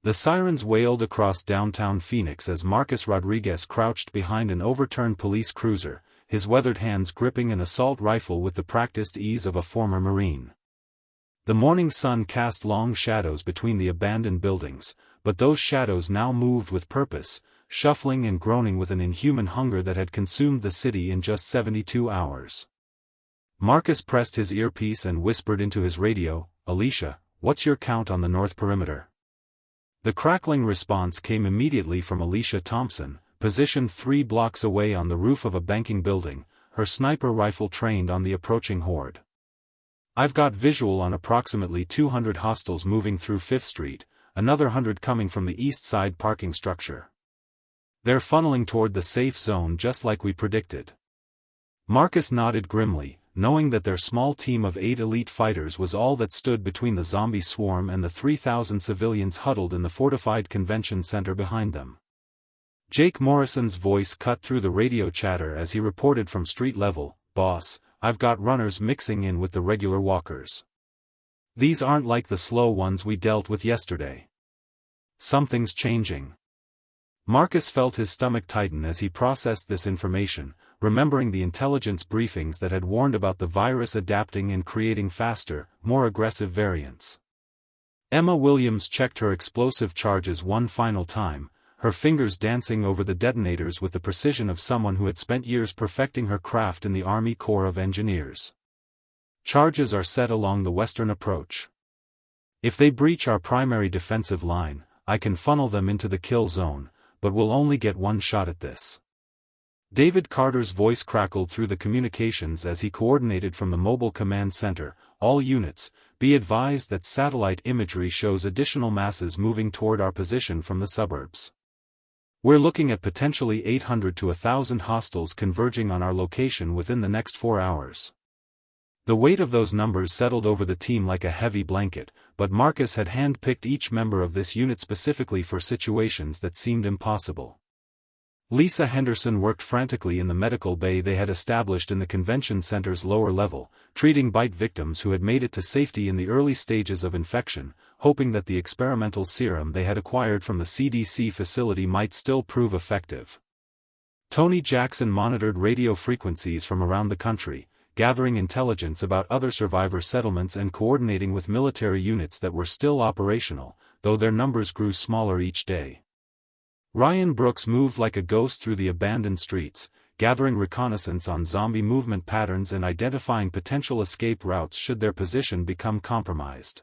The sirens wailed across downtown Phoenix as Marcus Rodriguez crouched behind an overturned police cruiser, his weathered hands gripping an assault rifle with the practiced ease of a former Marine. The morning sun cast long shadows between the abandoned buildings, but those shadows now moved with purpose, shuffling and groaning with an inhuman hunger that had consumed the city in just 72 hours. Marcus pressed his earpiece and whispered into his radio, "Alicia, what's your count on the north perimeter?" The crackling response came immediately from Alicia Thompson, positioned 3 blocks away on the roof of a banking building, her sniper rifle trained on the approaching horde. "I've got visual on approximately 200 hostiles moving through 5th Street, another 100 coming from the east side parking structure. They're funneling toward the safe zone just like we predicted." Marcus nodded grimly, knowing that their small team of 8 elite fighters was all that stood between the zombie swarm and the 3,000 civilians huddled in the fortified convention center behind them. Jake Morrison's voice cut through the radio chatter as he reported from street level, "Boss, I've got runners mixing in with the regular walkers. These aren't like the slow ones we dealt with yesterday. Something's changing." Marcus felt his stomach tighten as he processed this information, remembering the intelligence briefings that had warned about the virus adapting and creating faster, more aggressive variants. Emma Williams checked her explosive charges one final time, her fingers dancing over the detonators with the precision of someone who had spent years perfecting her craft in the Army Corps of Engineers. "Charges are set along the western approach. If they breach our primary defensive line, I can funnel them into the kill zone, but we'll only get one shot at this." David Carter's voice crackled through the communications as he coordinated from the mobile command center, "All units, be advised that satellite imagery shows additional masses moving toward our position from the suburbs. We're looking at potentially 800 to 1,000 hostiles converging on our location within the next 4 hours." The weight of those numbers settled over the team like a heavy blanket, but Marcus had hand-picked each member of this unit specifically for situations that seemed impossible. Lisa Henderson worked frantically in the medical bay they had established in the convention center's lower level, treating bite victims who had made it to safety in the early stages of infection, hoping that the experimental serum they had acquired from the CDC facility might still prove effective. Tony Jackson monitored radio frequencies from around the country, gathering intelligence about other survivor settlements and coordinating with military units that were still operational, though their numbers grew smaller each day. Ryan Brooks moved like a ghost through the abandoned streets, gathering reconnaissance on zombie movement patterns and identifying potential escape routes should their position become compromised.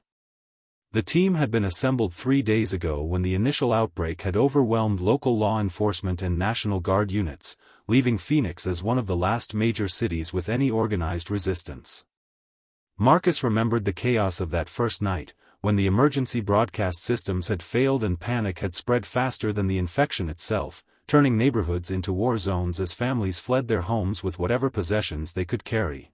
The team had been assembled 3 days ago when the initial outbreak had overwhelmed local law enforcement and National Guard units, leaving Phoenix as one of the last major cities with any organized resistance. Marcus remembered the chaos of that first night, when the emergency broadcast systems had failed and panic had spread faster than the infection itself, turning neighborhoods into war zones as families fled their homes with whatever possessions they could carry.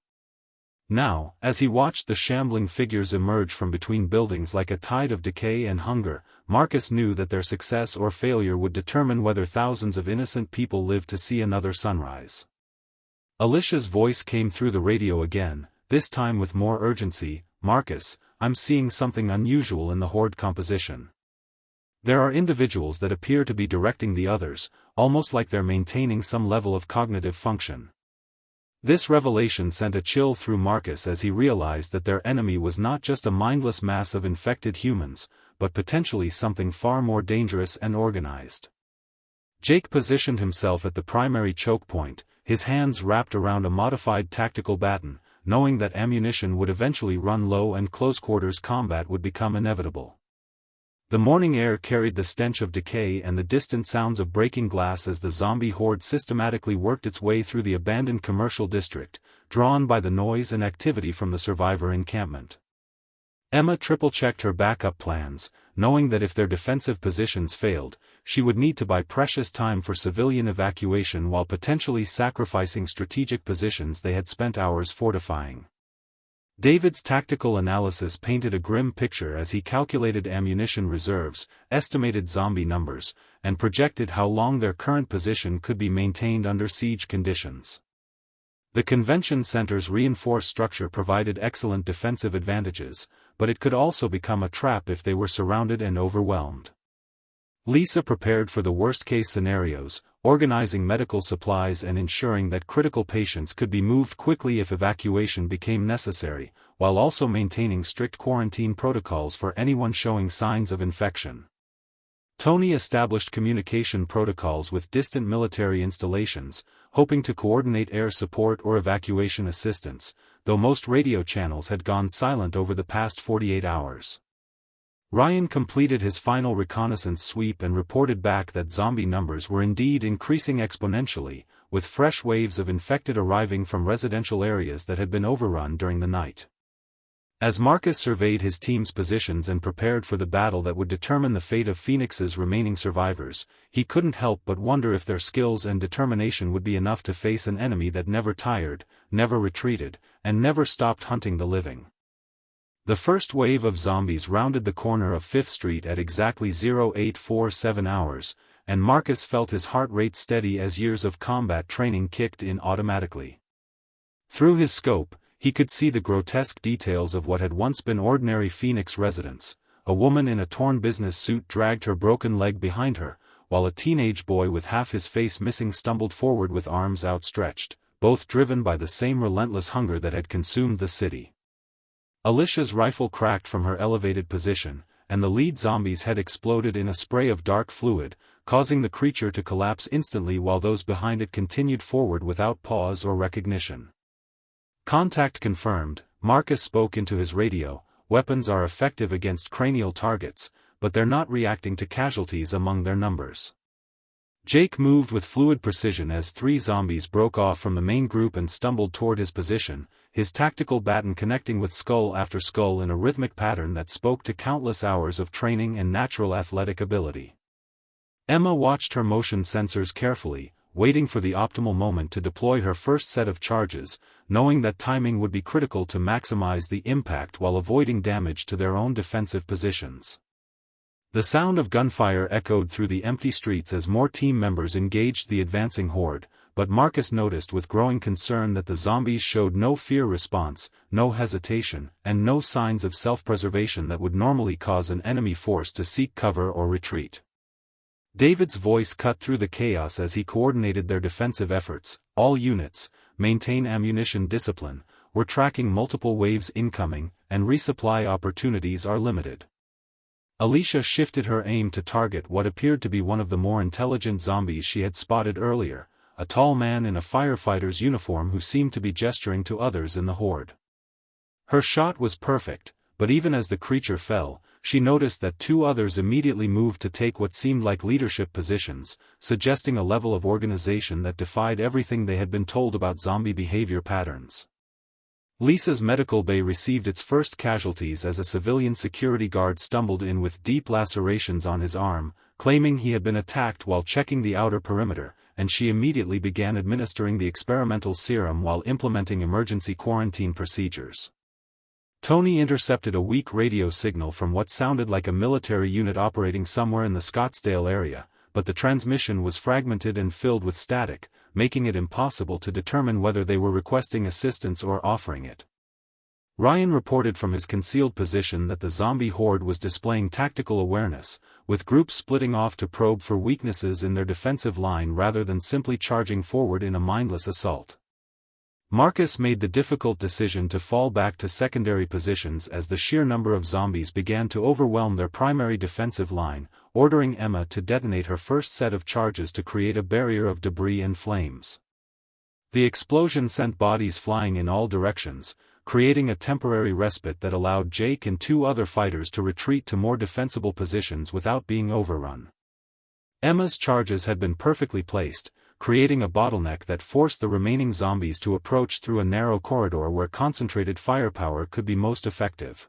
Now, as he watched the shambling figures emerge from between buildings like a tide of decay and hunger, Marcus knew that their success or failure would determine whether thousands of innocent people lived to see another sunrise. Alicia's voice came through the radio again, this time with more urgency, "Marcus, I'm seeing something unusual in the horde composition. There are individuals that appear to be directing the others, almost like they're maintaining some level of cognitive function." This revelation sent a chill through Marcus as he realized that their enemy was not just a mindless mass of infected humans, but potentially something far more dangerous and organized. Jake positioned himself at the primary choke point, his hands wrapped around a modified tactical baton, knowing that ammunition would eventually run low and close-quarters combat would become inevitable. The morning air carried the stench of decay and the distant sounds of breaking glass as the zombie horde systematically worked its way through the abandoned commercial district, drawn by the noise and activity from the survivor encampment. Emma triple-checked her backup plans, knowing that if their defensive positions failed, she would need to buy precious time for civilian evacuation while potentially sacrificing strategic positions they had spent hours fortifying. David's tactical analysis painted a grim picture as he calculated ammunition reserves, estimated zombie numbers, and projected how long their current position could be maintained under siege conditions. The convention center's reinforced structure provided excellent defensive advantages, but it could also become a trap if they were surrounded and overwhelmed. Lisa prepared for the worst-case scenarios, organizing medical supplies and ensuring that critical patients could be moved quickly if evacuation became necessary, while also maintaining strict quarantine protocols for anyone showing signs of infection. Tony established communication protocols with distant military installations, hoping to coordinate air support or evacuation assistance, though most radio channels had gone silent over the past 48 hours. Ryan completed his final reconnaissance sweep and reported back that zombie numbers were indeed increasing exponentially, with fresh waves of infected arriving from residential areas that had been overrun during the night. As Marcus surveyed his team's positions and prepared for the battle that would determine the fate of Phoenix's remaining survivors, he couldn't help but wonder if their skills and determination would be enough to face an enemy that never tired, never retreated, and never stopped hunting the living. The first wave of zombies rounded the corner of 5th Street at exactly 0847 hours, and Marcus felt his heart rate steady as years of combat training kicked in automatically. Through his scope, he could see the grotesque details of what had once been ordinary Phoenix residents. A woman in a torn business suit dragged her broken leg behind her, while a teenage boy with half his face missing stumbled forward with arms outstretched, both driven by the same relentless hunger that had consumed the city. Alicia's rifle cracked from her elevated position, and the lead zombie's head exploded in a spray of dark fluid, causing the creature to collapse instantly while those behind it continued forward without pause or recognition. Contact confirmed, Marcus spoke into his radio. Weapons are effective against cranial targets, but they're not reacting to casualties among their numbers. Jake moved with fluid precision as 3 zombies broke off from the main group and stumbled toward his position, his tactical baton connecting with skull after skull in a rhythmic pattern that spoke to countless hours of training and natural athletic ability. Emma watched her motion sensors carefully, waiting for the optimal moment to deploy her first set of charges, knowing that timing would be critical to maximize the impact while avoiding damage to their own defensive positions. The sound of gunfire echoed through the empty streets as more team members engaged the advancing horde, but Marcus noticed with growing concern that the zombies showed no fear response, no hesitation, and no signs of self-preservation that would normally cause an enemy force to seek cover or retreat. David's voice cut through the chaos as he coordinated their defensive efforts. All units, maintain ammunition discipline, we're tracking multiple waves incoming, and resupply opportunities are limited. Alicia shifted her aim to target what appeared to be one of the more intelligent zombies she had spotted earlier, a tall man in a firefighter's uniform who seemed to be gesturing to others in the horde. Her shot was perfect, but even as the creature fell, she noticed that 2 others immediately moved to take what seemed like leadership positions, suggesting a level of organization that defied everything they had been told about zombie behavior patterns. Lisa's medical bay received its first casualties as a civilian security guard stumbled in with deep lacerations on his arm, claiming he had been attacked while checking the outer perimeter, and she immediately began administering the experimental serum while implementing emergency quarantine procedures. Tony intercepted a weak radio signal from what sounded like a military unit operating somewhere in the Scottsdale area, but the transmission was fragmented and filled with static, making it impossible to determine whether they were requesting assistance or offering it. Ryan reported from his concealed position that the zombie horde was displaying tactical awareness, with groups splitting off to probe for weaknesses in their defensive line rather than simply charging forward in a mindless assault. Marcus made the difficult decision to fall back to secondary positions as the sheer number of zombies began to overwhelm their primary defensive line, ordering Emma to detonate her first set of charges to create a barrier of debris and flames. The explosion sent bodies flying in all directions, creating a temporary respite that allowed Jake and 2 other fighters to retreat to more defensible positions without being overrun. Emma's charges had been perfectly placed, creating a bottleneck that forced the remaining zombies to approach through a narrow corridor where concentrated firepower could be most effective.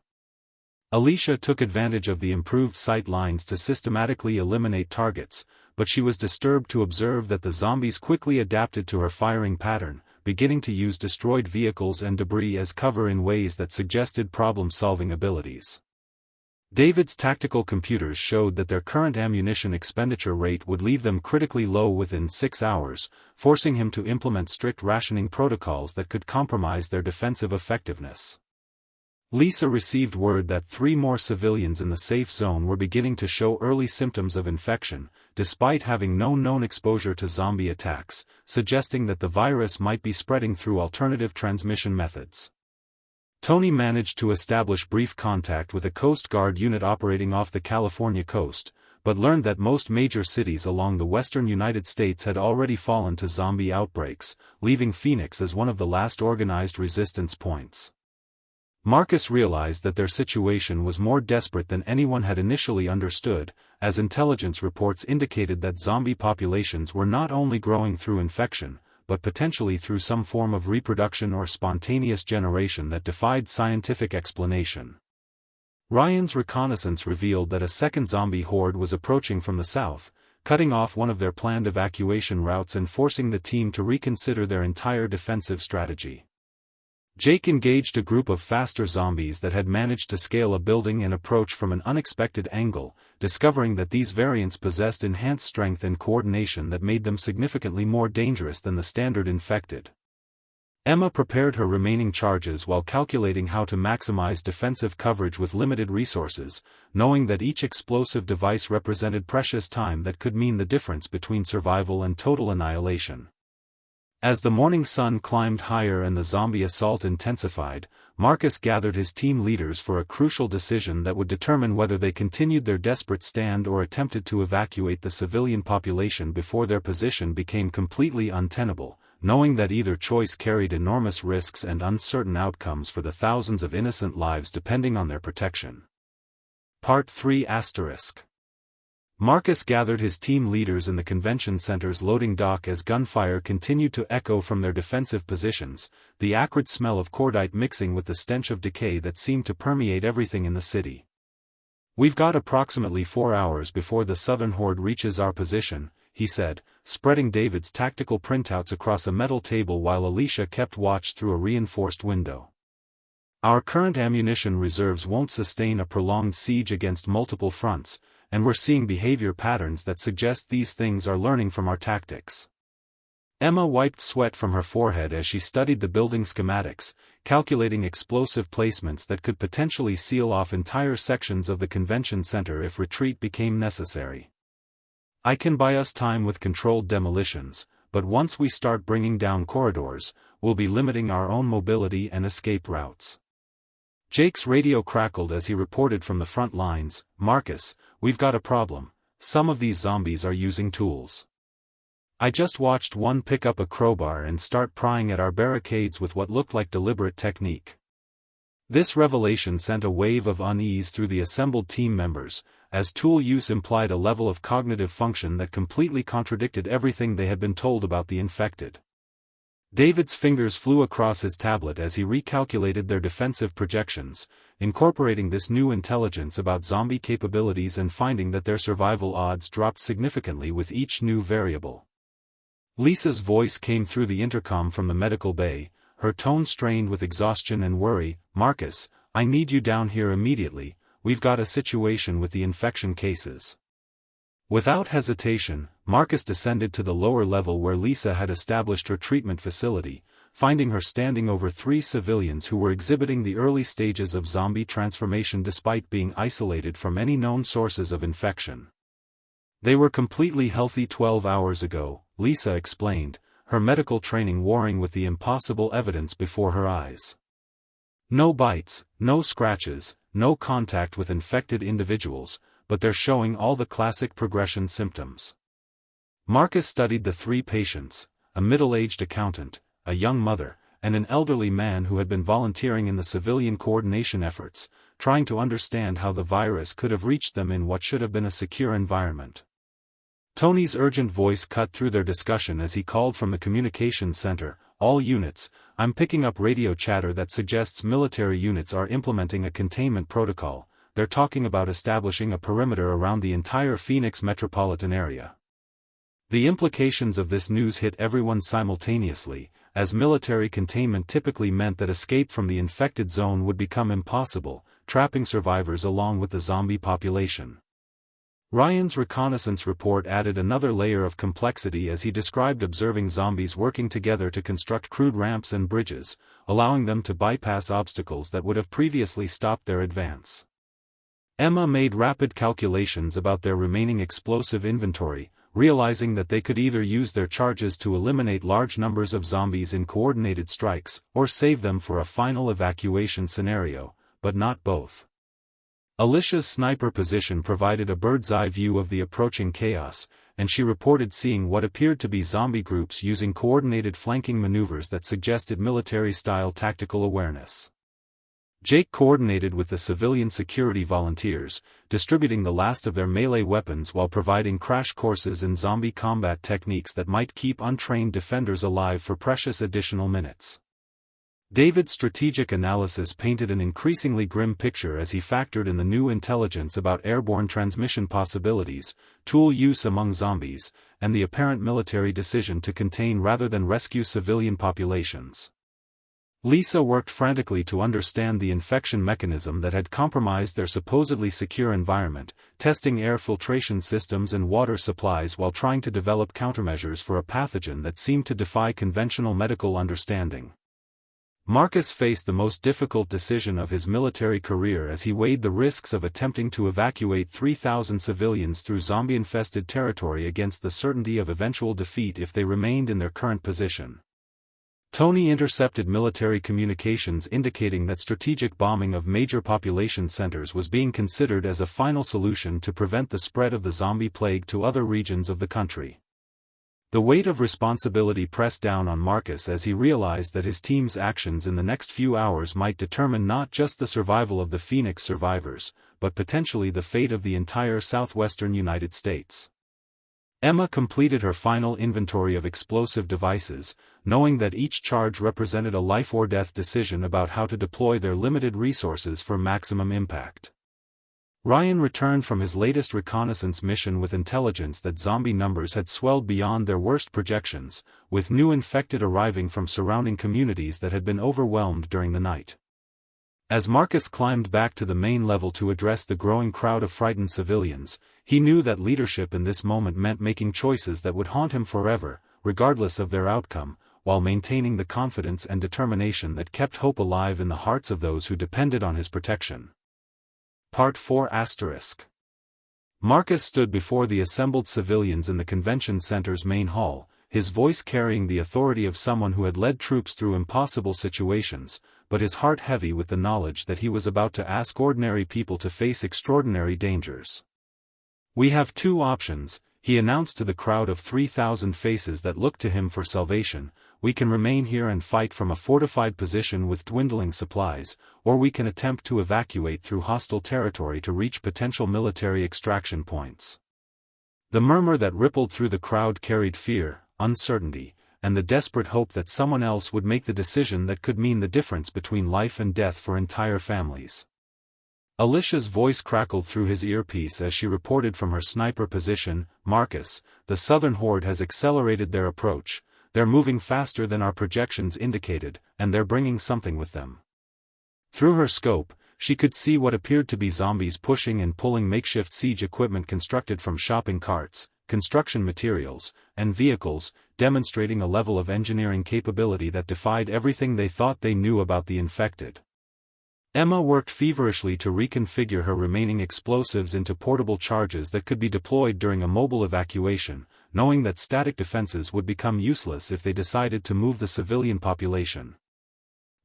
Alicia took advantage of the improved sight lines to systematically eliminate targets, but she was disturbed to observe that the zombies quickly adapted to her firing pattern, beginning to use destroyed vehicles and debris as cover in ways that suggested problem-solving abilities. David's tactical computers showed that their current ammunition expenditure rate would leave them critically low within 6 hours, forcing him to implement strict rationing protocols that could compromise their defensive effectiveness. Lisa received word that 3 more civilians in the safe zone were beginning to show early symptoms of infection, despite having no known exposure to zombie attacks, suggesting that the virus might be spreading through alternative transmission methods. Tony managed to establish brief contact with a Coast Guard unit operating off the California coast, but learned that most major cities along the western United States had already fallen to zombie outbreaks, leaving Phoenix as one of the last organized resistance points. Marcus realized that their situation was more desperate than anyone had initially understood, as intelligence reports indicated that zombie populations were not only growing through infection, but potentially through some form of reproduction or spontaneous generation that defied scientific explanation. Ryan's reconnaissance revealed that a second zombie horde was approaching from the south, cutting off one of their planned evacuation routes and forcing the team to reconsider their entire defensive strategy. Jake engaged a group of faster zombies that had managed to scale a building and approach from an unexpected angle, discovering that these variants possessed enhanced strength and coordination that made them significantly more dangerous than the standard infected. Emma prepared her remaining charges while calculating how to maximize defensive coverage with limited resources, knowing that each explosive device represented precious time that could mean the difference between survival and total annihilation. As the morning sun climbed higher and the zombie assault intensified, Marcus gathered his team leaders for a crucial decision that would determine whether they continued their desperate stand or attempted to evacuate the civilian population before their position became completely untenable, knowing that either choice carried enormous risks and uncertain outcomes for the thousands of innocent lives depending on their protection. Part 3 *. Marcus gathered his team leaders in the convention center's loading dock as gunfire continued to echo from their defensive positions, the acrid smell of cordite mixing with the stench of decay that seemed to permeate everything in the city. "We've got approximately 4 hours before the southern horde reaches our position," he said, spreading David's tactical printouts across a metal table while Alicia kept watch through a reinforced window. "Our current ammunition reserves won't sustain a prolonged siege against multiple fronts, and we're seeing behavior patterns that suggest these things are learning from our tactics." Emma wiped sweat from her forehead as she studied the building schematics, calculating explosive placements that could potentially seal off entire sections of the convention center if retreat became necessary. "I can buy us time with controlled demolitions, but once we start bringing down corridors, we'll be limiting our own mobility and escape routes." Jake's radio crackled as he reported from the front lines, "Marcus, we've got a problem. Some of these zombies are using tools. I just watched one pick up a crowbar and start prying at our barricades with what looked like deliberate technique." This revelation sent a wave of unease through the assembled team members, as tool use implied a level of cognitive function that completely contradicted everything they had been told about the infected. David's fingers flew across his tablet as he recalculated their defensive projections, incorporating this new intelligence about zombie capabilities and finding that their survival odds dropped significantly with each new variable. Lisa's voice came through the intercom from the medical bay, her tone strained with exhaustion and worry. "Marcus, I need you down here immediately, we've got a situation with the infection cases." Without hesitation, Marcus descended to the lower level where Lisa had established her treatment facility, finding her standing over 3 civilians who were exhibiting the early stages of zombie transformation despite being isolated from any known sources of infection. "They were completely healthy 12 hours ago," Lisa explained, her medical training warring with the impossible evidence before her eyes. "No bites, no scratches, no contact with infected individuals, but they're showing all the classic progression symptoms." Marcus studied the 3 patients, a middle-aged accountant, a young mother, and an elderly man who had been volunteering in the civilian coordination efforts, trying to understand how the virus could have reached them in what should have been a secure environment. Tony's urgent voice cut through their discussion as he called from the communications center, "All units, I'm picking up radio chatter that suggests military units are implementing a containment protocol. They're talking about establishing a perimeter around the entire Phoenix metropolitan area." The implications of this news hit everyone simultaneously, as military containment typically meant that escape from the infected zone would become impossible, trapping survivors along with the zombie population. Ryan's reconnaissance report added another layer of complexity as he described observing zombies working together to construct crude ramps and bridges, allowing them to bypass obstacles that would have previously stopped their advance. Emma made rapid calculations about their remaining explosive inventory, realizing that they could either use their charges to eliminate large numbers of zombies in coordinated strikes, or save them for a final evacuation scenario, but not both. Alicia's sniper position provided a bird's-eye view of the approaching chaos, and she reported seeing what appeared to be zombie groups using coordinated flanking maneuvers that suggested military-style tactical awareness. Jake coordinated with the civilian security volunteers, distributing the last of their melee weapons while providing crash courses in zombie combat techniques that might keep untrained defenders alive for precious additional minutes. David's strategic analysis painted an increasingly grim picture as he factored in the new intelligence about airborne transmission possibilities, tool use among zombies, and the apparent military decision to contain rather than rescue civilian populations. Lisa worked frantically to understand the infection mechanism that had compromised their supposedly secure environment, testing air filtration systems and water supplies while trying to develop countermeasures for a pathogen that seemed to defy conventional medical understanding. Marcus faced the most difficult decision of his military career as he weighed the risks of attempting to evacuate 3,000 civilians through zombie-infested territory against the certainty of eventual defeat if they remained in their current position. Tony intercepted military communications indicating that strategic bombing of major population centers was being considered as a final solution to prevent the spread of the zombie plague to other regions of the country. The weight of responsibility pressed down on Marcus as he realized that his team's actions in the next few hours might determine not just the survival of the Phoenix survivors, but potentially the fate of the entire southwestern United States. Emma completed her final inventory of explosive devices, knowing that each charge represented a life-or-death decision about how to deploy their limited resources for maximum impact. Ryan returned from his latest reconnaissance mission with intelligence that zombie numbers had swelled beyond their worst projections, with new infected arriving from surrounding communities that had been overwhelmed during the night. As Marcus climbed back to the main level to address the growing crowd of frightened civilians, he knew that leadership in this moment meant making choices that would haunt him forever, regardless of their outcome, while maintaining the confidence and determination that kept hope alive in the hearts of those who depended on his protection. Part 4 *. Marcus stood before the assembled civilians in the convention center's main hall, his voice carrying the authority of someone who had led troops through impossible situations, but his heart heavy with the knowledge that he was about to ask ordinary people to face extraordinary dangers. "We have two options," he announced to the crowd of 3,000 faces that looked to him for salvation. "We can remain here and fight from a fortified position with dwindling supplies, or we can attempt to evacuate through hostile territory to reach potential military extraction points." The murmur that rippled through the crowd carried fear, uncertainty, and the desperate hope that someone else would make the decision that could mean the difference between life and death for entire families. Alicia's voice crackled through his earpiece as she reported from her sniper position, "Marcus, the southern horde has accelerated their approach. They're moving faster than our projections indicated, and they're bringing something with them." Through her scope, she could see what appeared to be zombies pushing and pulling makeshift siege equipment constructed from shopping carts, construction materials, and vehicles, demonstrating a level of engineering capability that defied everything they thought they knew about the infected. Emma worked feverishly to reconfigure her remaining explosives into portable charges that could be deployed during a mobile evacuation, knowing that static defenses would become useless if they decided to move the civilian population.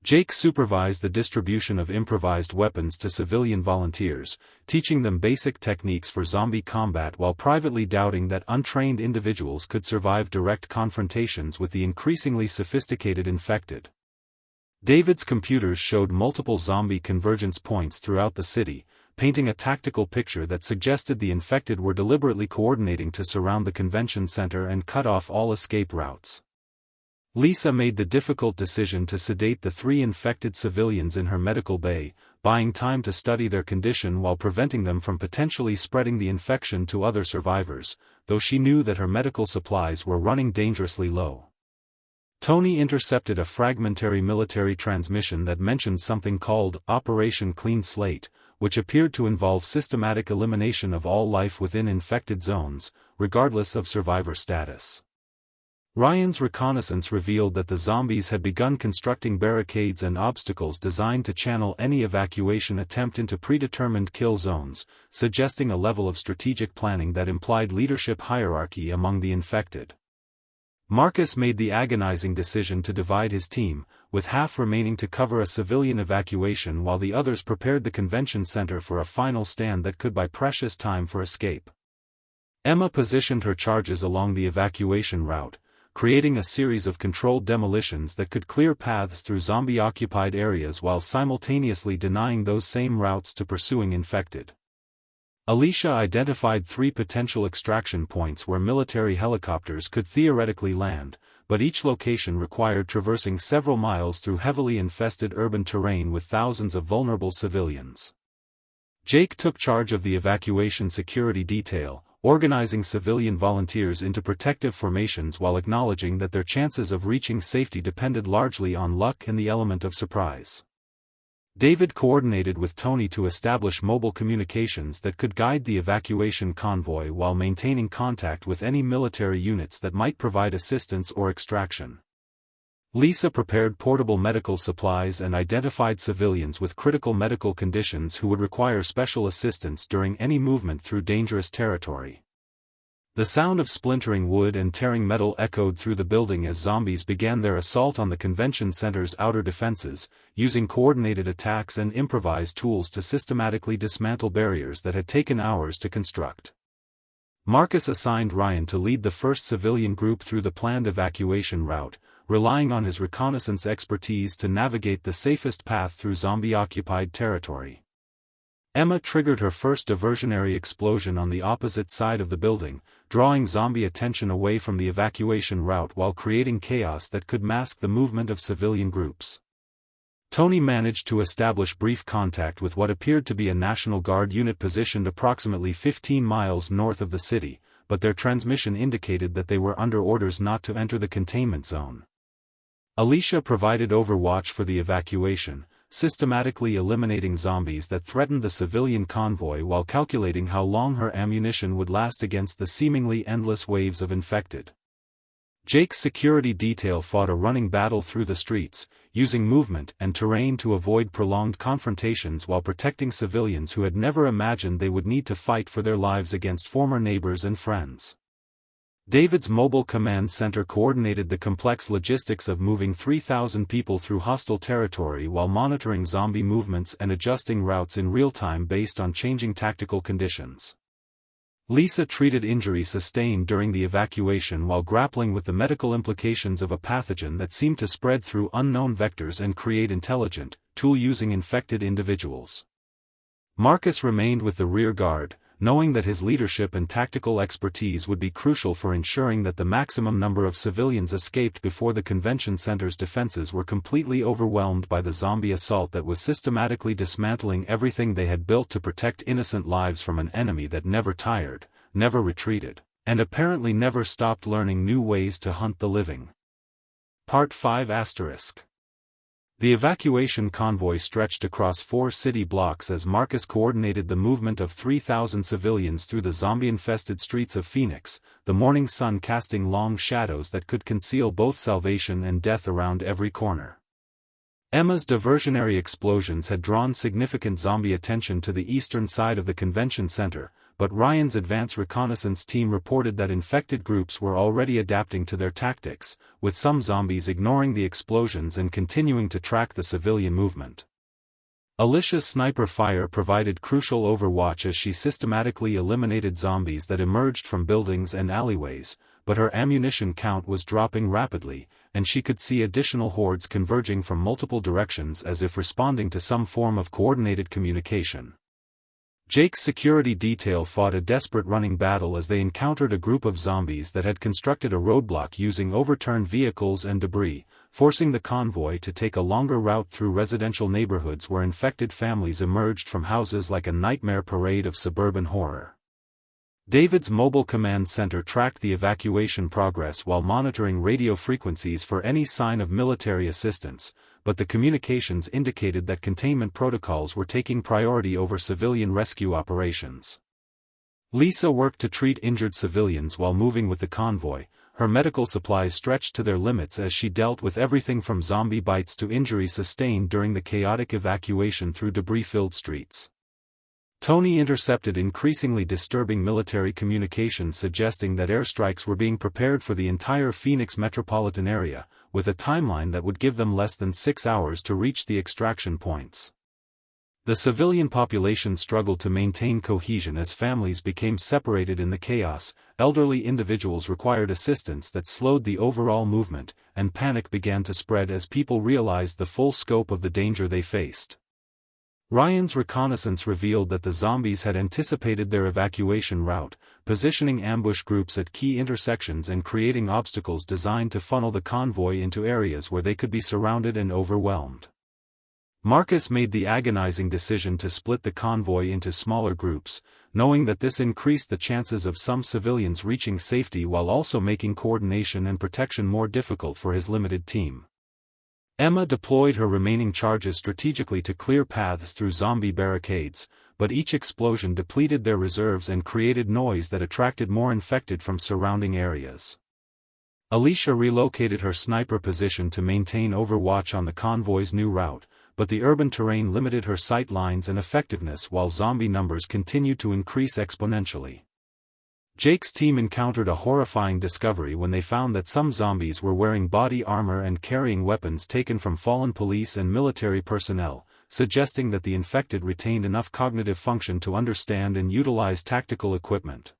Jake supervised the distribution of improvised weapons to civilian volunteers, teaching them basic techniques for zombie combat while privately doubting that untrained individuals could survive direct confrontations with the increasingly sophisticated infected. David's computers showed multiple zombie convergence points throughout the city, painting a tactical picture that suggested the infected were deliberately coordinating to surround the convention center and cut off all escape routes. Lisa made the difficult decision to sedate the 3 infected civilians in her medical bay, buying time to study their condition while preventing them from potentially spreading the infection to other survivors, though she knew that her medical supplies were running dangerously low. Tony intercepted a fragmentary military transmission that mentioned something called Operation Clean Slate, which appeared to involve systematic elimination of all life within infected zones, regardless of survivor status. Ryan's reconnaissance revealed that the zombies had begun constructing barricades and obstacles designed to channel any evacuation attempt into predetermined kill zones, suggesting a level of strategic planning that implied leadership hierarchy among the infected. Marcus made the agonizing decision to divide his team, with half remaining to cover a civilian evacuation while the others prepared the convention center for a final stand that could buy precious time for escape. Emma positioned her charges along the evacuation route, creating a series of controlled demolitions that could clear paths through zombie-occupied areas while simultaneously denying those same routes to pursuing infected. Alicia identified 3 potential extraction points where military helicopters could theoretically land, but each location required traversing several miles through heavily infested urban terrain with thousands of vulnerable civilians. Jake took charge of the evacuation security detail, organizing civilian volunteers into protective formations while acknowledging that their chances of reaching safety depended largely on luck and the element of surprise. David coordinated with Tony to establish mobile communications that could guide the evacuation convoy while maintaining contact with any military units that might provide assistance or extraction. Lisa prepared portable medical supplies and identified civilians with critical medical conditions who would require special assistance during any movement through dangerous territory. The sound of splintering wood and tearing metal echoed through the building as zombies began their assault on the convention center's outer defenses, using coordinated attacks and improvised tools to systematically dismantle barriers that had taken hours to construct. Marcus assigned Ryan to lead the first civilian group through the planned evacuation route, relying on his reconnaissance expertise to navigate the safest path through zombie-occupied territory. Emma triggered her first diversionary explosion on the opposite side of the building, drawing zombie attention away from the evacuation route while creating chaos that could mask the movement of civilian groups. Tony managed to establish brief contact with what appeared to be a National Guard unit positioned approximately 15 miles north of the city, but their transmission indicated that they were under orders not to enter the containment zone. Alicia provided overwatch for the evacuation, systematically eliminating zombies that threatened the civilian convoy while calculating how long her ammunition would last against the seemingly endless waves of infected. Jake's security detail fought a running battle through the streets, using movement and terrain to avoid prolonged confrontations while protecting civilians who had never imagined they would need to fight for their lives against former neighbors and friends. David's mobile command center coordinated the complex logistics of moving 3,000 people through hostile territory while monitoring zombie movements and adjusting routes in real time based on changing tactical conditions. Lisa treated injuries sustained during the evacuation while grappling with the medical implications of a pathogen that seemed to spread through unknown vectors and create intelligent, tool-using infected individuals. Marcus remained with the rear guard, knowing that his leadership and tactical expertise would be crucial for ensuring that the maximum number of civilians escaped before the convention center's defenses were completely overwhelmed by the zombie assault that was systematically dismantling everything they had built to protect innocent lives from an enemy that never tired, never retreated, and apparently never stopped learning new ways to hunt the living. Part 5 *. The evacuation convoy stretched across 4 city blocks as Marcus coordinated the movement of 3,000 civilians through the zombie-infested streets of Phoenix, the morning sun casting long shadows that could conceal both salvation and death around every corner. Emma's diversionary explosions had drawn significant zombie attention to the eastern side of the convention center, but Ryan's advance reconnaissance team reported that infected groups were already adapting to their tactics, with some zombies ignoring the explosions and continuing to track the civilian movement. Alicia's sniper fire provided crucial overwatch as she systematically eliminated zombies that emerged from buildings and alleyways, but her ammunition count was dropping rapidly, and she could see additional hordes converging from multiple directions as if responding to some form of coordinated communication. Jake's security detail fought a desperate running battle as they encountered a group of zombies that had constructed a roadblock using overturned vehicles and debris, forcing the convoy to take a longer route through residential neighborhoods where infected families emerged from houses like a nightmare parade of suburban horror. David's mobile command center tracked the evacuation progress while monitoring radio frequencies for any sign of military assistance, but the communications indicated that containment protocols were taking priority over civilian rescue operations. Lisa worked to treat injured civilians while moving with the convoy, her medical supplies stretched to their limits as she dealt with everything from zombie bites to injuries sustained during the chaotic evacuation through debris-filled streets. Tony intercepted increasingly disturbing military communications suggesting that airstrikes were being prepared for the entire Phoenix metropolitan area, with a timeline that would give them less than 6 hours to reach the extraction points. The civilian population struggled to maintain cohesion as families became separated in the chaos, elderly individuals required assistance that slowed the overall movement, and panic began to spread as people realized the full scope of the danger they faced. Ryan's reconnaissance revealed that the zombies had anticipated their evacuation route, positioning ambush groups at key intersections and creating obstacles designed to funnel the convoy into areas where they could be surrounded and overwhelmed. Marcus made the agonizing decision to split the convoy into smaller groups, knowing that this increased the chances of some civilians reaching safety while also making coordination and protection more difficult for his limited team. Emma deployed her remaining charges strategically to clear paths through zombie barricades, but each explosion depleted their reserves and created noise that attracted more infected from surrounding areas. Alicia relocated her sniper position to maintain overwatch on the convoy's new route, but the urban terrain limited her sight lines and effectiveness while zombie numbers continued to increase exponentially. Jake's team encountered a horrifying discovery when they found that some zombies were wearing body armor and carrying weapons taken from fallen police and military personnel, suggesting that the infected retained enough cognitive function to understand and utilize tactical equipment.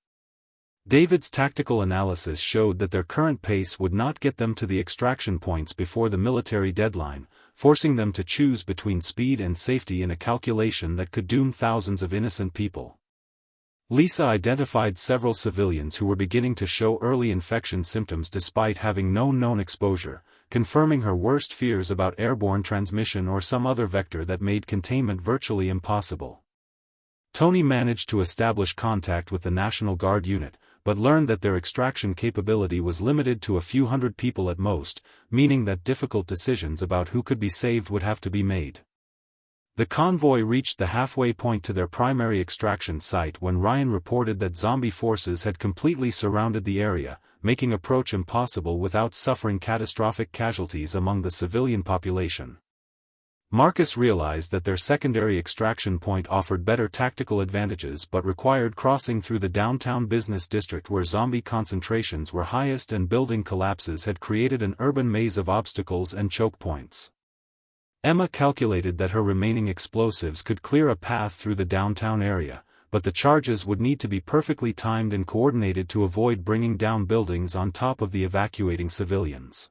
David's tactical analysis showed that their current pace would not get them to the extraction points before the military deadline, forcing them to choose between speed and safety in a calculation that could doom thousands of innocent people. Lisa identified several civilians who were beginning to show early infection symptoms despite having no known exposure, confirming her worst fears about airborne transmission or some other vector that made containment virtually impossible. Tony managed to establish contact with the National Guard unit, but learned that their extraction capability was limited to a few hundred people at most, meaning that difficult decisions about who could be saved would have to be made. The convoy reached the halfway point to their primary extraction site when Ryan reported that zombie forces had completely surrounded the area, making approach impossible without suffering catastrophic casualties among the civilian population. Marcus realized that their secondary extraction point offered better tactical advantages but required crossing through the downtown business district where zombie concentrations were highest and building collapses had created an urban maze of obstacles and choke points. Emma calculated that her remaining explosives could clear a path through the downtown area, but the charges would need to be perfectly timed and coordinated to avoid bringing down buildings on top of the evacuating civilians.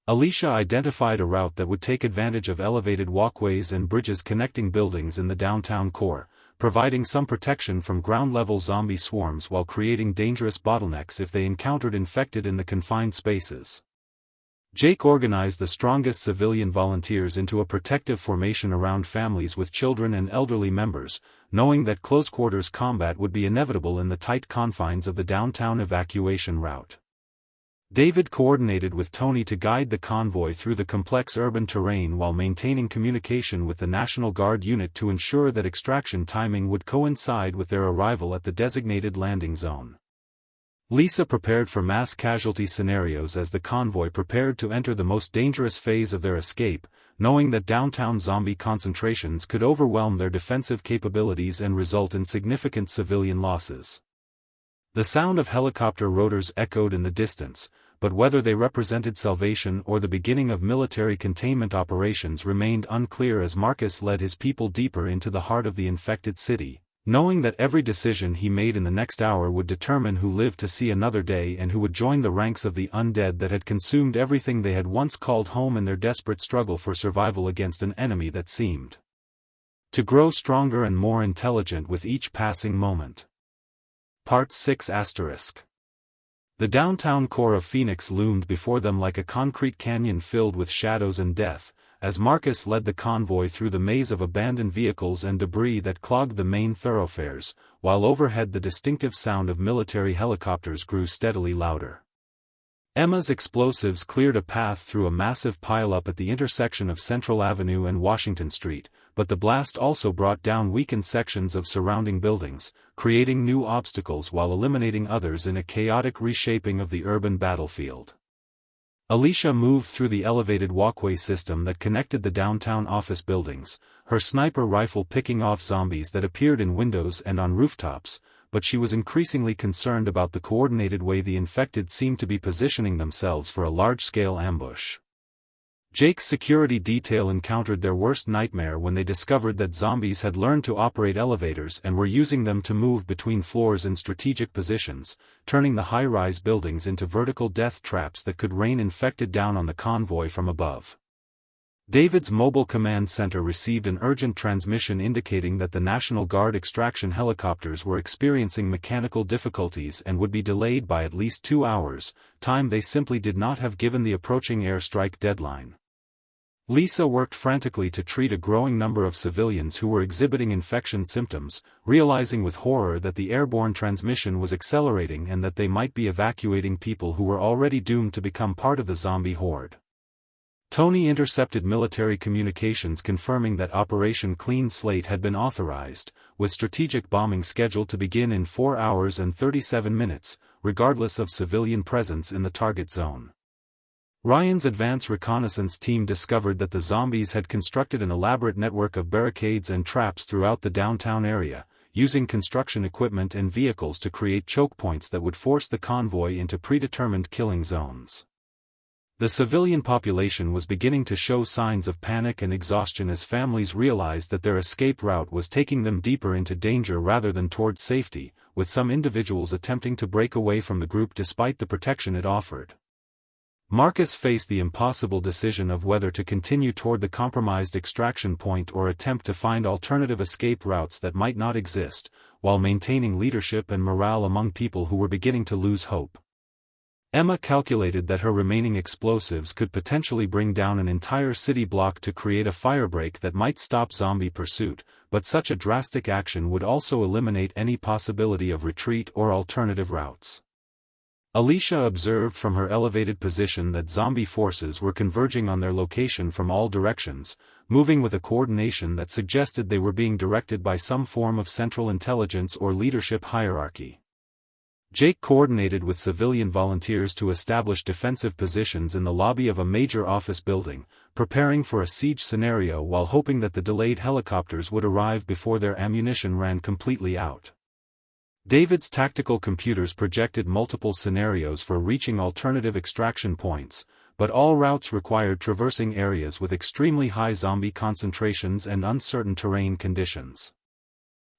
Alicia identified a route that would take advantage of elevated walkways and bridges connecting buildings in the downtown core, providing some protection from ground-level zombie swarms while creating dangerous bottlenecks if they encountered infected in the confined spaces. Jake organized the strongest civilian volunteers into a protective formation around families with children and elderly members, knowing that close-quarters combat would be inevitable in the tight confines of the downtown evacuation route. David coordinated with Tony to guide the convoy through the complex urban terrain while maintaining communication with the National Guard unit to ensure that extraction timing would coincide with their arrival at the designated landing zone. Lisa prepared for mass casualty scenarios as the convoy prepared to enter the most dangerous phase of their escape, knowing that downtown zombie concentrations could overwhelm their defensive capabilities and result in significant civilian losses. The sound of helicopter rotors echoed in the distance, but whether they represented salvation or the beginning of military containment operations remained unclear as Marcus led his people deeper into the heart of the infected city, knowing that every decision he made in the next hour would determine who lived to see another day and who would join the ranks of the undead that had consumed everything they had once called home in their desperate struggle for survival against an enemy that seemed to grow stronger and more intelligent with each passing moment. Part 6 *. The downtown core of Phoenix loomed before them like a concrete canyon filled with shadows and death, as Marcus led the convoy through the maze of abandoned vehicles and debris that clogged the main thoroughfares, while overhead the distinctive sound of military helicopters grew steadily louder. Emma's explosives cleared a path through a massive pileup at the intersection of Central Avenue and Washington Street, but the blast also brought down weakened sections of surrounding buildings, creating new obstacles while eliminating others in a chaotic reshaping of the urban battlefield. Alicia moved through the elevated walkway system that connected the downtown office buildings, her sniper rifle picking off zombies that appeared in windows and on rooftops, but she was increasingly concerned about the coordinated way the infected seemed to be positioning themselves for a large-scale ambush. Jake's security detail encountered their worst nightmare when they discovered that zombies had learned to operate elevators and were using them to move between floors in strategic positions, turning the high-rise buildings into vertical death traps that could rain infected down on the convoy from above. David's mobile command center received an urgent transmission indicating that the National Guard extraction helicopters were experiencing mechanical difficulties and would be delayed by at least 2 hours, time they simply did not have given the approaching airstrike deadline. Lisa worked frantically to treat a growing number of civilians who were exhibiting infection symptoms, realizing with horror that the airborne transmission was accelerating and that they might be evacuating people who were already doomed to become part of the zombie horde. Tony intercepted military communications confirming that Operation Clean Slate had been authorized, with strategic bombing scheduled to begin in 4 hours and 37 minutes, regardless of civilian presence in the target zone. Ryan's advance reconnaissance team discovered that the zombies had constructed an elaborate network of barricades and traps throughout the downtown area, using construction equipment and vehicles to create choke points that would force the convoy into predetermined killing zones. The civilian population was beginning to show signs of panic and exhaustion as families realized that their escape route was taking them deeper into danger rather than towards safety, with some individuals attempting to break away from the group despite the protection it offered. Marcus faced the impossible decision of whether to continue toward the compromised extraction point or attempt to find alternative escape routes that might not exist, while maintaining leadership and morale among people who were beginning to lose hope. Emma calculated that her remaining explosives could potentially bring down an entire city block to create a firebreak that might stop zombie pursuit, but such a drastic action would also eliminate any possibility of retreat or alternative routes. Alicia observed from her elevated position that zombie forces were converging on their location from all directions, moving with a coordination that suggested they were being directed by some form of central intelligence or leadership hierarchy. Jake coordinated with civilian volunteers to establish defensive positions in the lobby of a major office building, preparing for a siege scenario while hoping that the delayed helicopters would arrive before their ammunition ran completely out. David's tactical computers projected multiple scenarios for reaching alternative extraction points, but all routes required traversing areas with extremely high zombie concentrations and uncertain terrain conditions.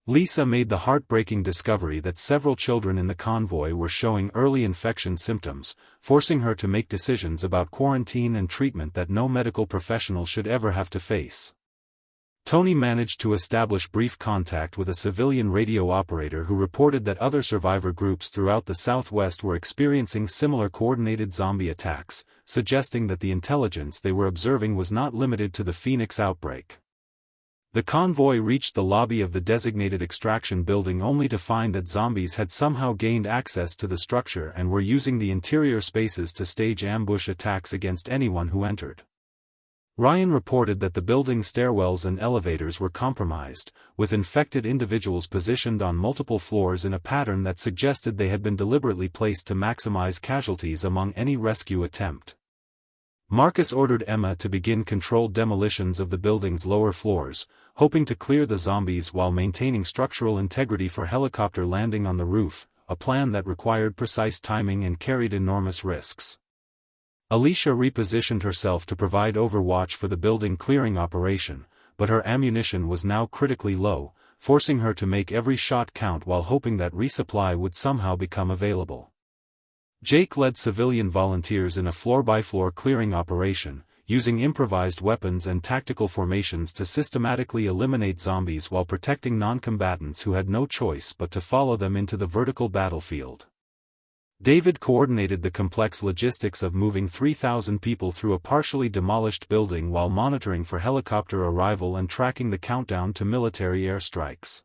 Lisa made the heartbreaking discovery that several children in the convoy were showing early infection symptoms, forcing her to make decisions about quarantine and treatment that no medical professional should ever have to face. Tony managed to establish brief contact with a civilian radio operator who reported that other survivor groups throughout the Southwest were experiencing similar coordinated zombie attacks, suggesting that the intelligence they were observing was not limited to the Phoenix outbreak. The convoy reached the lobby of the designated extraction building only to find that zombies had somehow gained access to the structure and were using the interior spaces to stage ambush attacks against anyone who entered. Ryan reported that the building's stairwells and elevators were compromised, with infected individuals positioned on multiple floors in a pattern that suggested they had been deliberately placed to maximize casualties among any rescue attempt. Marcus ordered Emma to begin controlled demolitions of the building's lower floors, hoping to clear the zombies while maintaining structural integrity for helicopter landing on the roof, a plan that required precise timing and carried enormous risks. Alicia repositioned herself to provide overwatch for the building clearing operation, but her ammunition was now critically low, forcing her to make every shot count while hoping that resupply would somehow become available. Jake led civilian volunteers in a floor-by-floor clearing operation, using improvised weapons and tactical formations to systematically eliminate zombies while protecting non-combatants who had no choice but to follow them into the vertical battlefield. David coordinated the complex logistics of moving 3,000 people through a partially demolished building while monitoring for helicopter arrival and tracking the countdown to military airstrikes.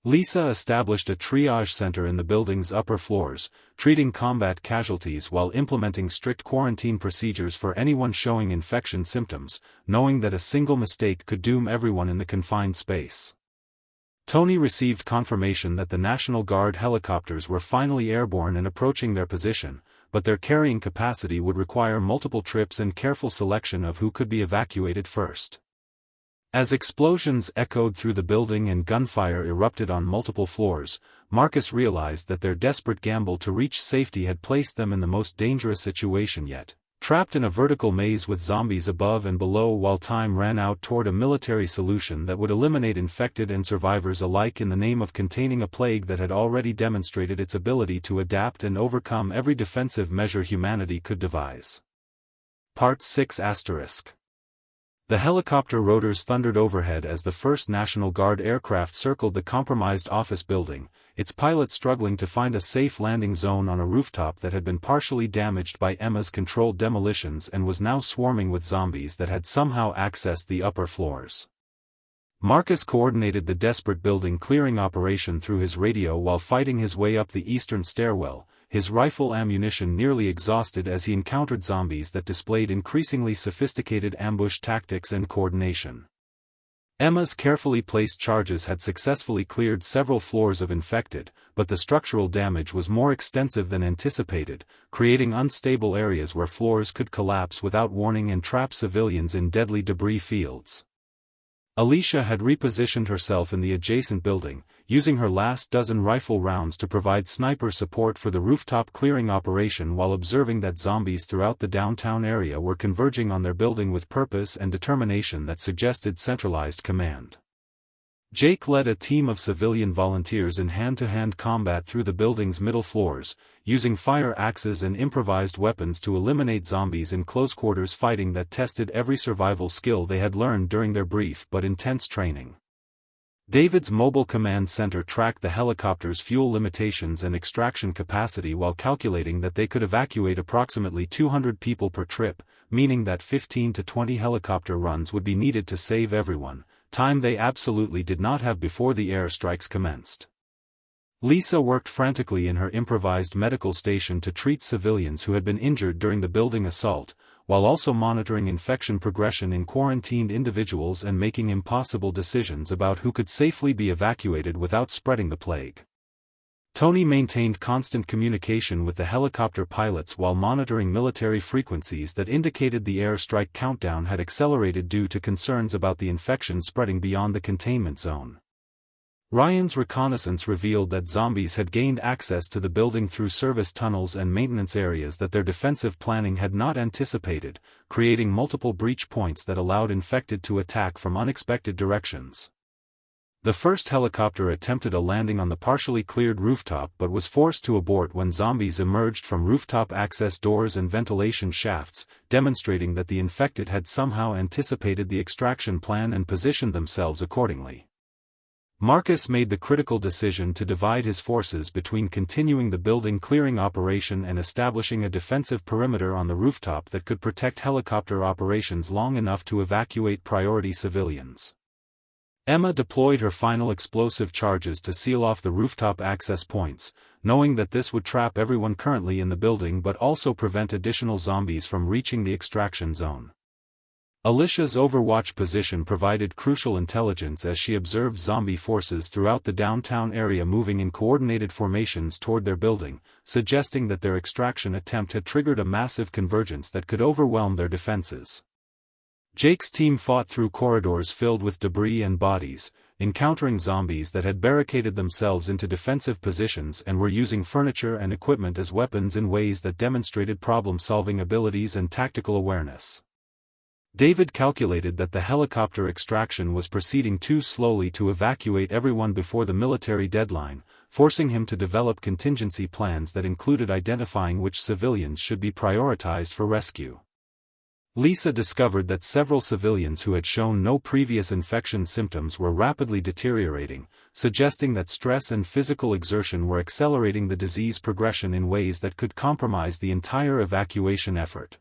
Lisa established a triage center in the building's upper floors, treating combat casualties while implementing strict quarantine procedures for anyone showing infection symptoms, knowing that a single mistake could doom everyone in the confined space. Tony received confirmation that the National Guard helicopters were finally airborne and approaching their position, but their carrying capacity would require multiple trips and careful selection of who could be evacuated first. As explosions echoed through the building and gunfire erupted on multiple floors, Marcus realized that their desperate gamble to reach safety had placed them in the most dangerous situation yet. Trapped in a vertical maze with zombies above and below while time ran out toward a military solution that would eliminate infected and survivors alike in the name of containing a plague that had already demonstrated its ability to adapt and overcome every defensive measure humanity could devise. Part 6 *. The helicopter rotors thundered overhead as the first National Guard aircraft circled the compromised office building, its pilot struggling to find a safe landing zone on a rooftop that had been partially damaged by Emma's controlled demolitions and was now swarming with zombies that had somehow accessed the upper floors. Marcus coordinated the desperate building clearing operation through his radio while fighting his way up the eastern stairwell, his rifle ammunition nearly exhausted as he encountered zombies that displayed increasingly sophisticated ambush tactics and coordination. Emma's carefully placed charges had successfully cleared several floors of infected, but the structural damage was more extensive than anticipated, creating unstable areas where floors could collapse without warning and trap civilians in deadly debris fields. Alicia had repositioned herself in the adjacent building, using her last dozen rifle rounds to provide sniper support for the rooftop clearing operation while observing that zombies throughout the downtown area were converging on their building with purpose and determination that suggested centralized command. Jake led a team of civilian volunteers in hand-to-hand combat through the building's middle floors, using fire axes and improvised weapons to eliminate zombies in close-quarters fighting that tested every survival skill they had learned during their brief but intense training. David's mobile command center tracked the helicopter's fuel limitations and extraction capacity while calculating that they could evacuate approximately 200 people per trip, meaning that 15 to 20 helicopter runs would be needed to save everyone, time they absolutely did not have before the airstrikes commenced. Lisa worked frantically in her improvised medical station to treat civilians who had been injured during the building assault, while also monitoring infection progression in quarantined individuals and making impossible decisions about who could safely be evacuated without spreading the plague. Tony maintained constant communication with the helicopter pilots while monitoring military frequencies that indicated the airstrike countdown had accelerated due to concerns about the infection spreading beyond the containment zone. Ryan's reconnaissance revealed that zombies had gained access to the building through service tunnels and maintenance areas that their defensive planning had not anticipated, creating multiple breach points that allowed infected to attack from unexpected directions. The first helicopter attempted a landing on the partially cleared rooftop but was forced to abort when zombies emerged from rooftop access doors and ventilation shafts, demonstrating that the infected had somehow anticipated the extraction plan and positioned themselves accordingly. Marcus made the critical decision to divide his forces between continuing the building clearing operation and establishing a defensive perimeter on the rooftop that could protect helicopter operations long enough to evacuate priority civilians. Emma deployed her final explosive charges to seal off the rooftop access points, knowing that this would trap everyone currently in the building but also prevent additional zombies from reaching the extraction zone. Alicia's overwatch position provided crucial intelligence as she observed zombie forces throughout the downtown area moving in coordinated formations toward their building, suggesting that their extraction attempt had triggered a massive convergence that could overwhelm their defenses. Jake's team fought through corridors filled with debris and bodies, encountering zombies that had barricaded themselves into defensive positions and were using furniture and equipment as weapons in ways that demonstrated problem-solving abilities and tactical awareness. David calculated that the helicopter extraction was proceeding too slowly to evacuate everyone before the military deadline, forcing him to develop contingency plans that included identifying which civilians should be prioritized for rescue. Lisa discovered that several civilians who had shown no previous infection symptoms were rapidly deteriorating, suggesting that stress and physical exertion were accelerating the disease progression in ways that could compromise the entire evacuation effort.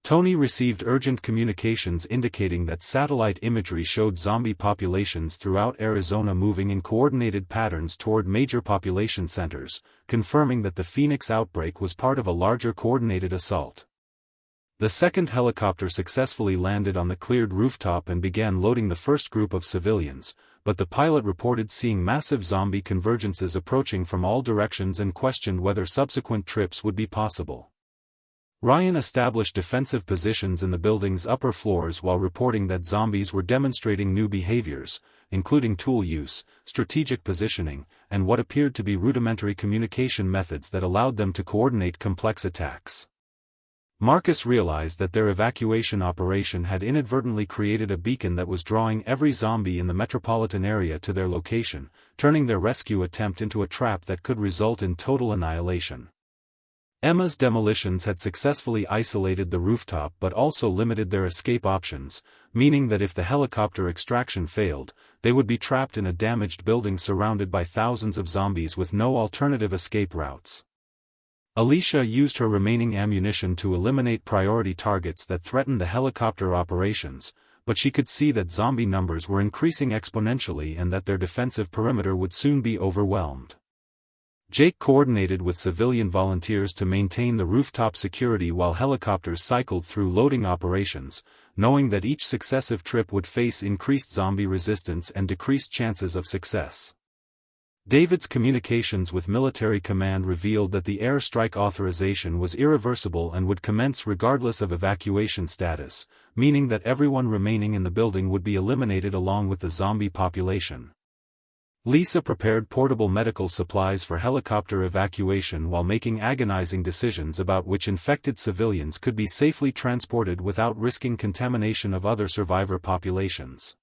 Tony received urgent communications indicating that satellite imagery showed zombie populations throughout Arizona moving in coordinated patterns toward major population centers, confirming that the Phoenix outbreak was part of a larger coordinated assault. The second helicopter successfully landed on the cleared rooftop and began loading the first group of civilians, but the pilot reported seeing massive zombie convergences approaching from all directions and questioned whether subsequent trips would be possible. Ryan established defensive positions in the building's upper floors while reporting that zombies were demonstrating new behaviors, including tool use, strategic positioning, and what appeared to be rudimentary communication methods that allowed them to coordinate complex attacks. Marcus realized that their evacuation operation had inadvertently created a beacon that was drawing every zombie in the metropolitan area to their location, turning their rescue attempt into a trap that could result in total annihilation. Emma's demolitions had successfully isolated the rooftop but also limited their escape options, meaning that if the helicopter extraction failed, they would be trapped in a damaged building surrounded by thousands of zombies with no alternative escape routes. Alicia used her remaining ammunition to eliminate priority targets that threatened the helicopter operations, but she could see that zombie numbers were increasing exponentially and that their defensive perimeter would soon be overwhelmed. Jake coordinated with civilian volunteers to maintain the rooftop security while helicopters cycled through loading operations, knowing that each successive trip would face increased zombie resistance and decreased chances of success. David's communications with military command revealed that the airstrike authorization was irreversible and would commence regardless of evacuation status, meaning that everyone remaining in the building would be eliminated along with the zombie population. Lisa prepared portable medical supplies for helicopter evacuation while making agonizing decisions about which infected civilians could be safely transported without risking contamination of other survivor populations.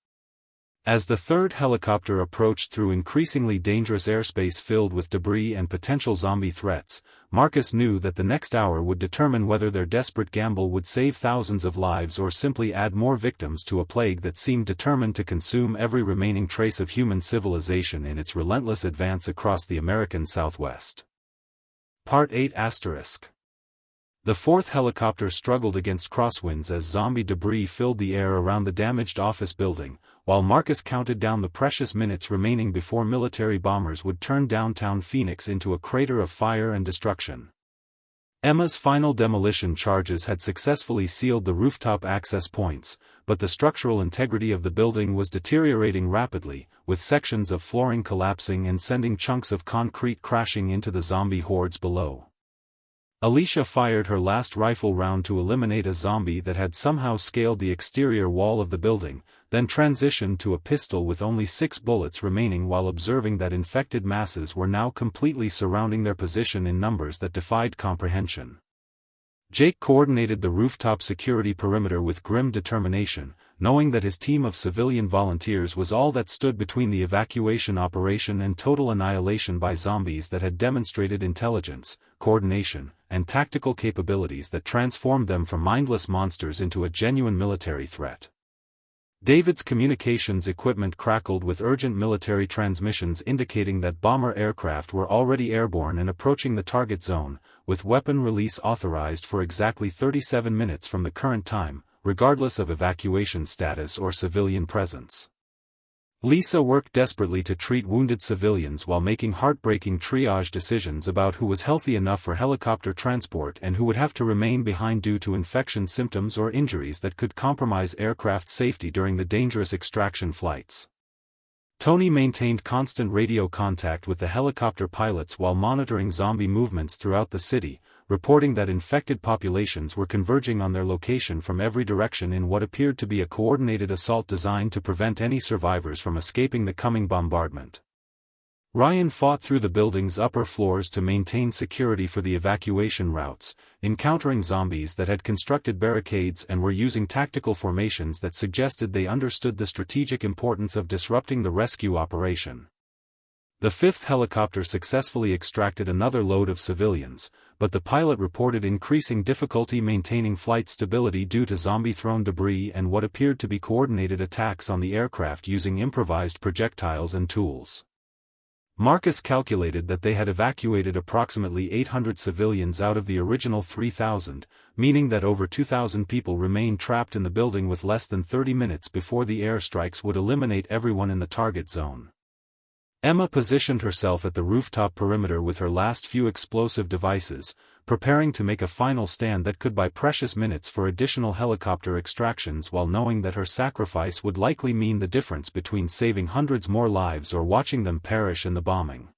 As the third helicopter approached through increasingly dangerous airspace filled with debris and potential zombie threats, Marcus knew that the next hour would determine whether their desperate gamble would save thousands of lives or simply add more victims to a plague that seemed determined to consume every remaining trace of human civilization in its relentless advance across the American Southwest. Part 8 *. The fourth helicopter struggled against crosswinds as zombie debris filled the air around the damaged office building, while Marcus counted down the precious minutes remaining before military bombers would turn downtown Phoenix into a crater of fire and destruction. Emma's final demolition charges had successfully sealed the rooftop access points, but the structural integrity of the building was deteriorating rapidly, with sections of flooring collapsing and sending chunks of concrete crashing into the zombie hordes below. Alicia fired her last rifle round to eliminate a zombie that had somehow scaled the exterior wall of the building, then transitioned to a pistol with only 6 bullets remaining while observing that infected masses were now completely surrounding their position in numbers that defied comprehension. Jake coordinated the rooftop security perimeter with grim determination, knowing that his team of civilian volunteers was all that stood between the evacuation operation and total annihilation by zombies that had demonstrated intelligence, coordination, and tactical capabilities that transformed them from mindless monsters into a genuine military threat. David's communications equipment crackled with urgent military transmissions indicating that bomber aircraft were already airborne and approaching the target zone, with weapon release authorized for exactly 37 minutes from the current time, regardless of evacuation status or civilian presence. Lisa worked desperately to treat wounded civilians while making heartbreaking triage decisions about who was healthy enough for helicopter transport and who would have to remain behind due to infection symptoms or injuries that could compromise aircraft safety during the dangerous extraction flights. Tony maintained constant radio contact with the helicopter pilots while monitoring zombie movements throughout the city, reporting that infected populations were converging on their location from every direction in what appeared to be a coordinated assault designed to prevent any survivors from escaping the coming bombardment. Ryan fought through the building's upper floors to maintain security for the evacuation routes, encountering zombies that had constructed barricades and were using tactical formations that suggested they understood the strategic importance of disrupting the rescue operation. The fifth helicopter successfully extracted another load of civilians, but the pilot reported increasing difficulty maintaining flight stability due to zombie-thrown debris and what appeared to be coordinated attacks on the aircraft using improvised projectiles and tools. Marcus calculated that they had evacuated approximately 800 civilians out of the original 3,000, meaning that over 2,000 people remained trapped in the building with less than 30 minutes before the airstrikes would eliminate everyone in the target zone. Emma positioned herself at the rooftop perimeter with her last few explosive devices, preparing to make a final stand that could buy precious minutes for additional helicopter extractions while knowing that her sacrifice would likely mean the difference between saving hundreds more lives or watching them perish in the bombing.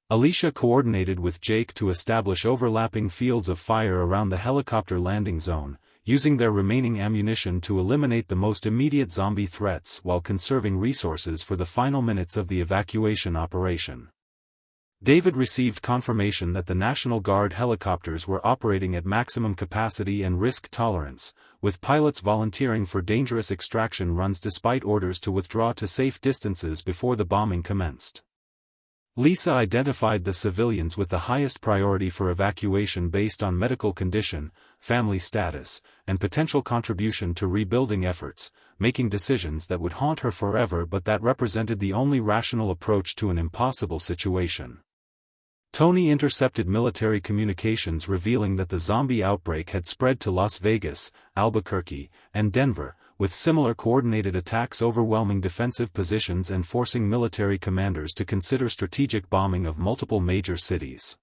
Alicia coordinated with Jake to establish overlapping fields of fire around the helicopter landing zone, using their remaining ammunition to eliminate the most immediate zombie threats while conserving resources for the final minutes of the evacuation operation. David received confirmation that the National Guard helicopters were operating at maximum capacity and risk tolerance, with pilots volunteering for dangerous extraction runs despite orders to withdraw to safe distances before the bombing commenced. Lisa identified the civilians with the highest priority for evacuation based on medical condition, family status, and potential contribution to rebuilding efforts, making decisions that would haunt her forever but that represented the only rational approach to an impossible situation. Tony intercepted military communications revealing that the zombie outbreak had spread to Las Vegas, Albuquerque, and Denver, with similar coordinated attacks overwhelming defensive positions and forcing military commanders to consider strategic bombing of multiple major cities.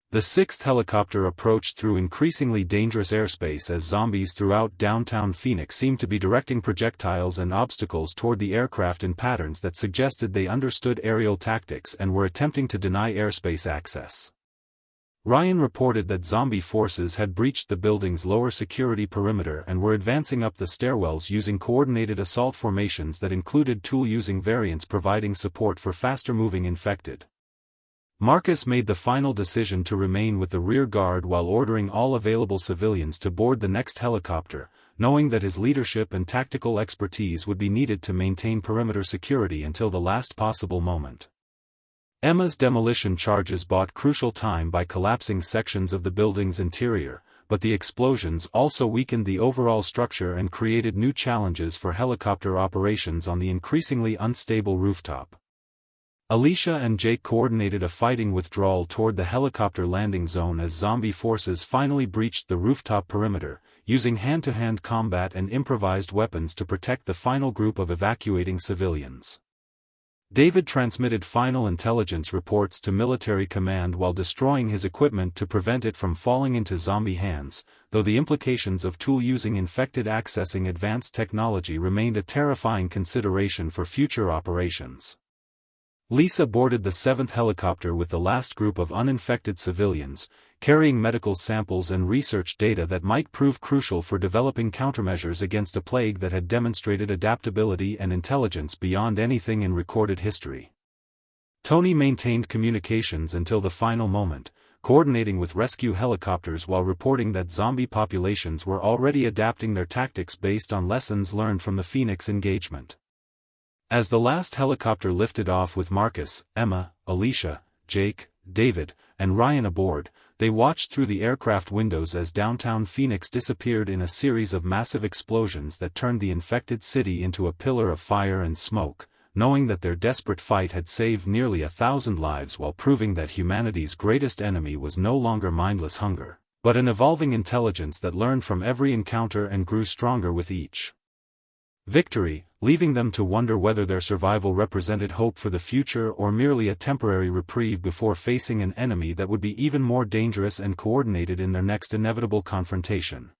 The 6th helicopter approached through increasingly dangerous airspace as zombies throughout downtown Phoenix seemed to be directing projectiles and obstacles toward the aircraft in patterns that suggested they understood aerial tactics and were attempting to deny airspace access. Ryan reported that zombie forces had breached the building's lower security perimeter and were advancing up the stairwells using coordinated assault formations that included tool-using variants providing support for faster-moving infected. Marcus made the final decision to remain with the rear guard while ordering all available civilians to board the next helicopter, knowing that his leadership and tactical expertise would be needed to maintain perimeter security until the last possible moment. Emma's demolition charges bought crucial time by collapsing sections of the building's interior, but the explosions also weakened the overall structure and created new challenges for helicopter operations on the increasingly unstable rooftop. Alicia and Jake coordinated a fighting withdrawal toward the helicopter landing zone as zombie forces finally breached the rooftop perimeter, using hand-to-hand combat and improvised weapons to protect the final group of evacuating civilians. David transmitted final intelligence reports to military command while destroying his equipment to prevent it from falling into zombie hands, though the implications of tool-using infected accessing advanced technology remained a terrifying consideration for future operations. Lisa boarded the 7th helicopter with the last group of uninfected civilians, carrying medical samples and research data that might prove crucial for developing countermeasures against a plague that had demonstrated adaptability and intelligence beyond anything in recorded history. Tony maintained communications until the final moment, coordinating with rescue helicopters while reporting that zombie populations were already adapting their tactics based on lessons learned from the Phoenix engagement. As the last helicopter lifted off with Marcus, Emma, Alicia, Jake, David, and Ryan aboard, they watched through the aircraft windows as downtown Phoenix disappeared in a series of massive explosions that turned the infected city into a pillar of fire and smoke, knowing that their desperate fight had saved nearly 1,000 lives while proving that humanity's greatest enemy was no longer mindless hunger, but an evolving intelligence that learned from every encounter and grew stronger with each victory, leaving them to wonder whether their survival represented hope for the future or merely a temporary reprieve before facing an enemy that would be even more dangerous and coordinated in their next inevitable confrontation.